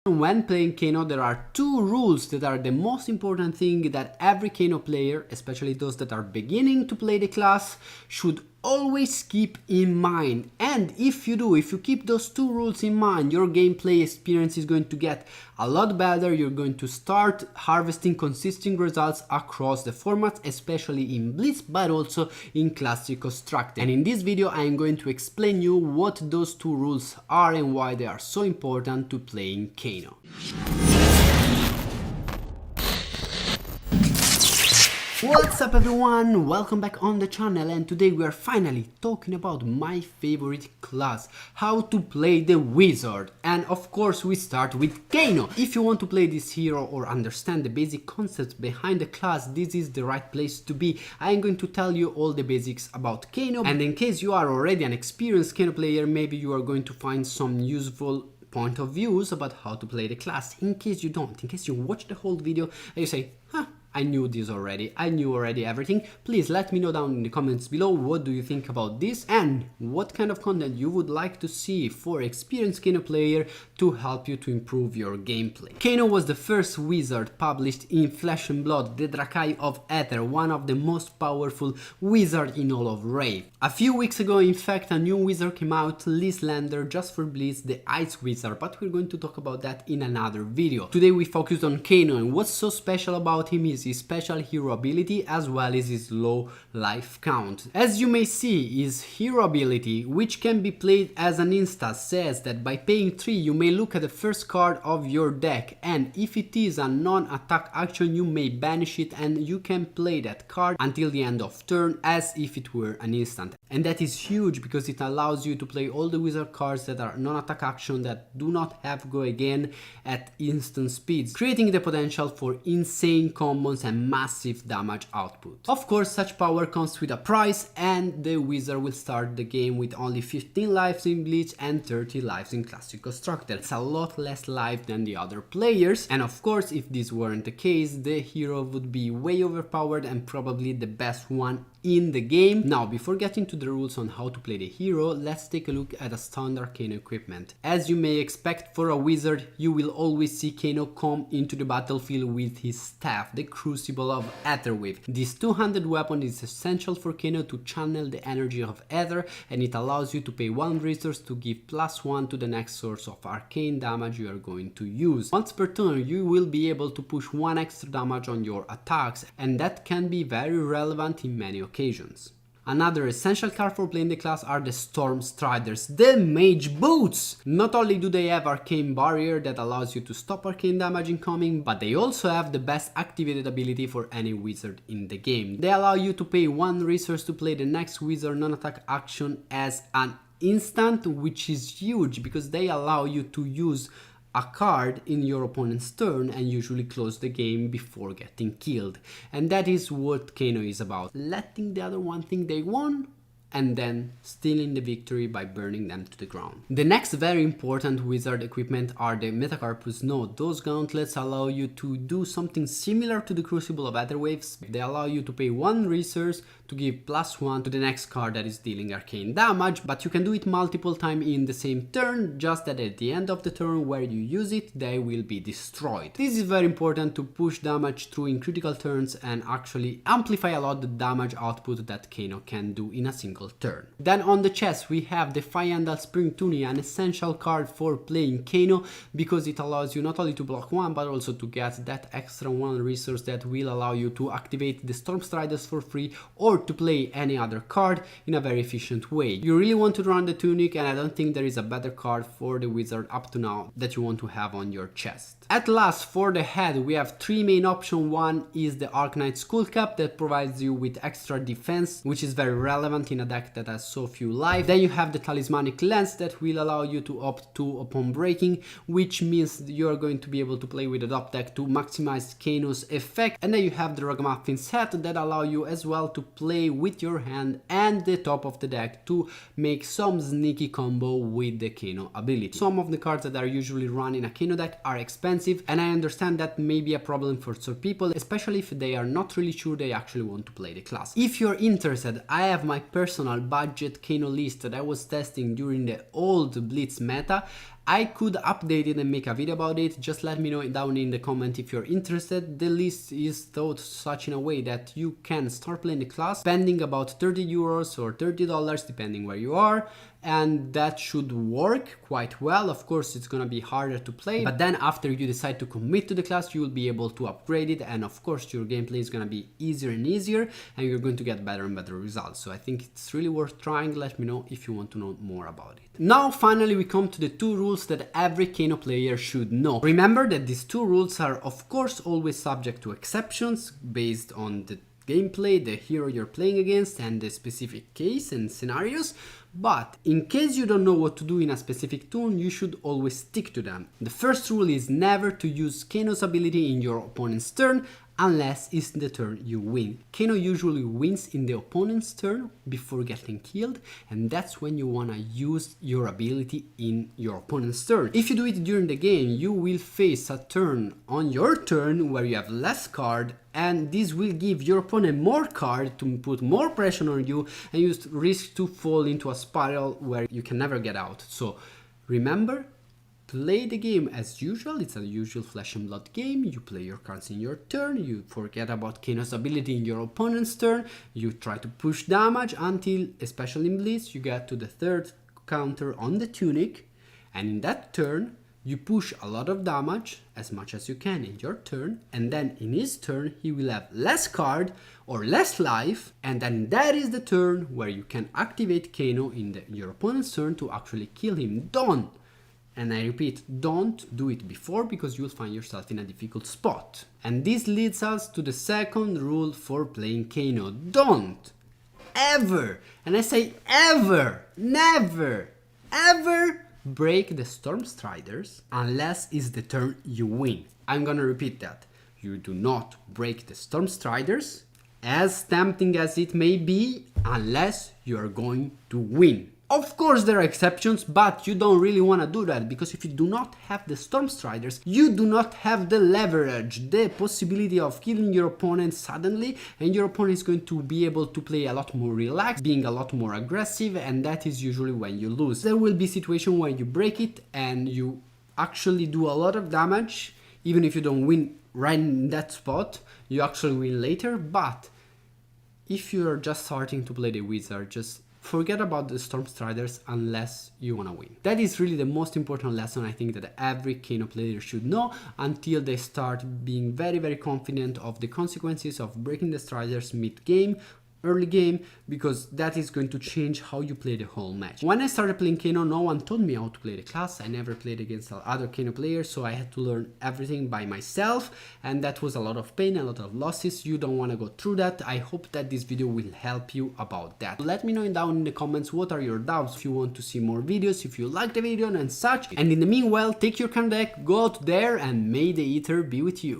When playing Kano, there are two rules that are the most important thing that every Kano player, especially those that are beginning to play the class, should always keep in mind. And if you keep those two rules in mind, your gameplay experience is going to get a lot better. You're going to start harvesting consistent results across the formats, especially in Blitz, but also in Classic Constructed. And in this video, I am going to explain you what those two rules are and why they are so important to playing Kano. What's up everyone, welcome back on the channel, and today we are finally talking about my favorite class, how to play the wizard. And of course we start with Kano. If you want to play this hero or understand the basic concepts behind the class, this is the right place to be. I am going to tell you all the basics about Kano, and in case you are already an experienced Kano player, maybe you are going to find some useful point of views about how to play the class. In case you don't, in case you watch the whole video and you say, I knew this already, I knew already everything, please let me know down in the comments below what do you think about this and what kind of content you would like to see for experienced Kano player to help you to improve your gameplay. Kano was the first wizard published in Flesh and Blood, the Drakai of Aether, one of the most powerful wizards in all of Rave. A few weeks ago, in fact, a new wizard came out, Lislander, just for Blitz, the Ice Wizard, but we're going to talk about that in another video. Today we focused on Kano, and what's so special about him is his special hero ability as well as his low life count. As you may see, his hero ability, which can be played as an insta, says that by paying 3 you may look at the first card of your deck, and if it is a non-attack action you may banish it and you can play that card until the end of turn as if it were an instant. And that is huge because it allows you to play all the wizard cards that are non-attack action that do not have go again at instant speeds, creating the potential for insane combos and massive damage output. Of course, such power comes with a price, and the wizard will start the game with only 15 lives in Bleach and 30 lives in Classic Constructed. It's a lot less life than the other players, and of course, if this weren't the case, the hero would be way overpowered and probably the best one in the game. Now, before getting to the rules on how to play the hero, let's take a look at a standard Kano equipment. As you may expect for a wizard, you will always see Kano come into the battlefield with his staff, the Crucible of Aetherwave. This two-handed weapon is essential for Kano to channel the energy of Aether, and it allows you to pay 1 resource to give +1 to the next source of arcane damage you are going to use. Once per turn, you will be able to push 1 extra damage on your attacks, and that can be very relevant in many occasions. Another essential card for playing the class are the Storm Striders, the Mage Boots! Not only do they have Arcane Barrier that allows you to stop arcane damage incoming, but they also have the best activated ability for any wizard in the game. They allow you to pay 1 resource to play the next wizard non-attack action as an instant, which is huge because they allow you to use a card in your opponent's turn and usually close the game before getting killed. And that is what Kano is about, letting the other one think they won and then stealing the victory by burning them to the ground. The next very important wizard equipment are the Metacarpus Node. Those gauntlets allow you to do something similar to the Crucible of Aetherwaves. They allow you to pay 1 resource to give +1 to the next card that is dealing arcane damage, but you can do it multiple times in the same turn, just that at the end of the turn where you use it, they will be destroyed. This is very important to push damage through in critical turns and actually amplify a lot the damage output that Kano can do in a single turn. Then on the chest we have the Fyandal Spring Tunic, an essential card for playing Kano because it allows you not only to block 1 but also to get that extra 1 resource that will allow you to activate the Storm Striders for free or to play any other card in a very efficient way. You really want to run the Tunic, and I don't think there is a better card for the wizard up to now that you want to have on your chest. At last, for the head, we have 3 main options. One is the Arknight Skull Cap that provides you with extra defense, which is very relevant in a deck that has so few life. Then you have the Talismanic Lens that will allow you to opt to upon breaking, which means you are going to be able to play with a top deck to maximize Kano's effect. And then you have the Ragamuffin set that allow you as well to play with your hand and the top of the deck to make some sneaky combo with the Kano ability. Some of the cards that are usually run in a Kano deck are expensive, and I understand that may be a problem for some people, especially if they are not really sure they actually want to play the class. If you're interested, I have my personal budget Kano list that I was testing during the old Blitz meta. I could update it and make a video about it. Just let me know down in the comment if you're interested. The list is thought such in a way that you can start playing the class spending about 30 euros or $30 depending where you are, and that should work quite well. Of course, it's gonna be harder to play, but then after you decide to commit to the class, you will be able to upgrade it, and of course your gameplay is gonna be easier and easier, and you're going to get better and better results. So I think it's really worth trying. Let me know if you want to know more about it. Now finally we come to the 2 rules that every Kano player should know. Remember that these 2 rules are of course always subject to exceptions based on the gameplay, the hero you're playing against, and the specific case and scenarios. But in case you don't know what to do in a specific turn, you should always stick to them. The first rule is never to use Kano's ability in your opponent's turn unless it's the turn you win. Kano usually wins in the opponent's turn before getting killed, and that's when you wanna use your ability in your opponent's turn. If you do it during the game, you will face a turn on your turn where you have less card, and this will give your opponent more card to put more pressure on you, and you risk to fall into a spiral where you can never get out. So remember, play the game as usual. It's a usual flesh and blood game. You play your cards in your turn, you forget about Kano's ability in your opponent's turn, you try to push damage until, especially in Blitz, you get to the 3rd counter on the tunic, and in that turn you push a lot of damage, as much as you can in your turn, and then in his turn he will have less card or less life, and then that is the turn where you can activate Kano in your opponent's turn to actually kill him. Don't, and I repeat, don't do it before, because you'll find yourself in a difficult spot. And this leads us to the second rule for playing Kano. Don't ever, and I say ever, never, ever break the Storm Striders unless it's the turn you win. I'm gonna repeat that. You do not break the Storm Striders, as tempting as it may be, unless you are going to win. Of course there are exceptions, but you don't really want to do that, because if you do not have the Storm Striders, you do not have the leverage, the possibility of killing your opponent suddenly, and your opponent is going to be able to play a lot more relaxed, being a lot more aggressive, and that is usually when you lose. There will be situations where you break it and you actually do a lot of damage, even if you don't win right in that spot, you actually win later. But if you are just starting to play the wizard, just forget about the Storm Striders unless you wanna win. That is really the most important lesson I think that every Kano player should know, until they start being very, very confident of the consequences of breaking the Striders mid-game, early game, because that is going to change how you play the whole match. When I started playing Kano, no one taught me how to play the class. I never played against other Kano players, so I had to learn everything by myself, and that was a lot of pain, a lot of losses. You don't want to go through that. I hope that this video will help you about that. Let me know down in the comments what are your doubts, if you want to see more videos, if you like the video and such. And in the meanwhile, take your card deck, go out there, and may the ether be with you.